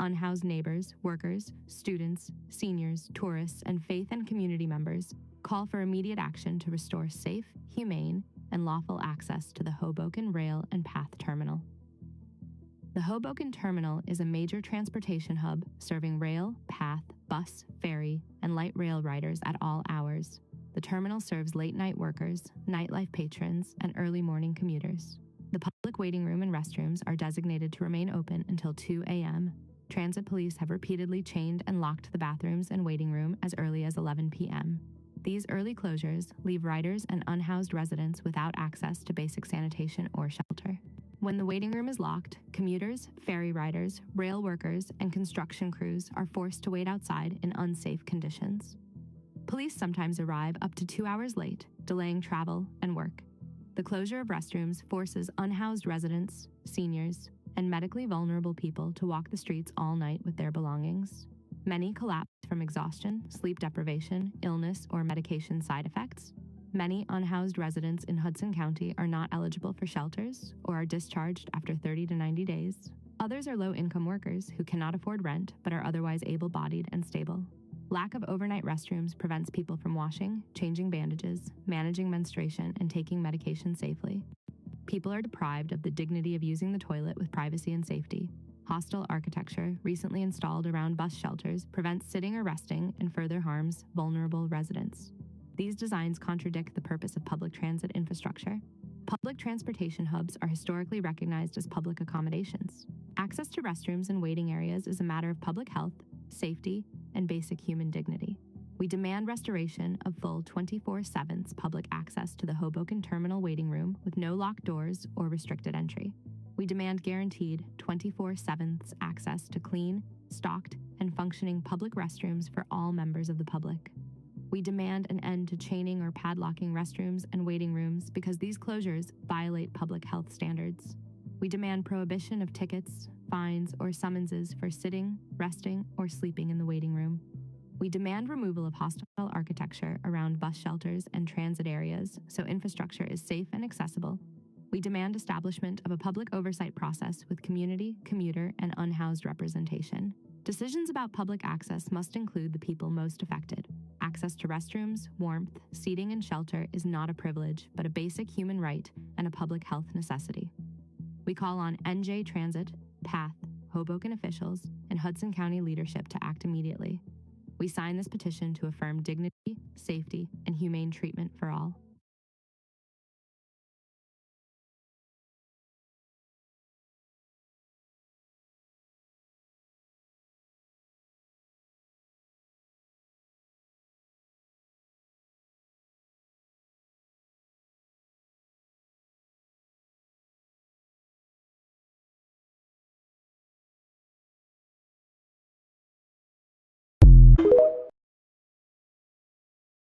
unhoused neighbors, workers, students, seniors, tourists, and faith and community members call for immediate action to restore safe, humane, and lawful access to the Hoboken Rail and Path Terminal. The Hoboken Terminal is a major transportation hub serving rail, path, bus, ferry, and light rail riders at all hours. The terminal serves late-night workers, nightlife patrons, and early morning commuters. The public waiting room and restrooms are designated to remain open until 2 a.m. Transit police have repeatedly chained and locked the bathrooms and waiting room as early as 11 p.m. These early closures leave riders and unhoused residents without access to basic sanitation or shelter. When the waiting room is locked, commuters, ferry riders, rail workers, and construction crews are forced to wait outside in unsafe conditions. Police sometimes arrive up to 2 hours late, delaying travel and work. The closure of restrooms forces unhoused residents, seniors, and medically vulnerable people to walk the streets all night with their belongings. Many collapse from exhaustion, sleep deprivation, illness, or medication side effects. Many unhoused residents in Hudson County are not eligible for shelters or are discharged after 30 to 90 days. Others are low-income workers who cannot afford rent but are otherwise able-bodied and stable. Lack of overnight restrooms prevents people from washing, changing bandages, managing menstruation, and taking medication safely. People are deprived of the dignity of using the toilet with privacy and safety. Hostile architecture, recently installed around bus shelters, prevents sitting or resting and further harms vulnerable residents. These designs contradict the purpose of public transit infrastructure. Public transportation hubs are historically recognized as public accommodations. Access to restrooms and waiting areas is a matter of public health, safety, and basic human dignity. We demand restoration of full 24/7 public access to the Hoboken Terminal waiting room with no locked doors or restricted entry. We demand guaranteed 24/7 access to clean, stocked, and functioning public restrooms for all members of the public. We demand an end to chaining or padlocking restrooms and waiting rooms because these closures violate public health standards. We demand prohibition of tickets, fines, or summonses for sitting, resting, or sleeping in the waiting room. We demand removal of hostile architecture around bus shelters and transit areas so infrastructure is safe and accessible. We demand establishment of a public oversight process with community, commuter, and unhoused representation. Decisions about public access must include the people most affected. Access to restrooms, warmth, seating, and shelter is not a privilege, but a basic human right and a public health necessity. We call on NJ Transit, PATH, Hoboken officials, and Hudson County leadership to act immediately. We sign this petition to affirm dignity, safety, and humane treatment for all.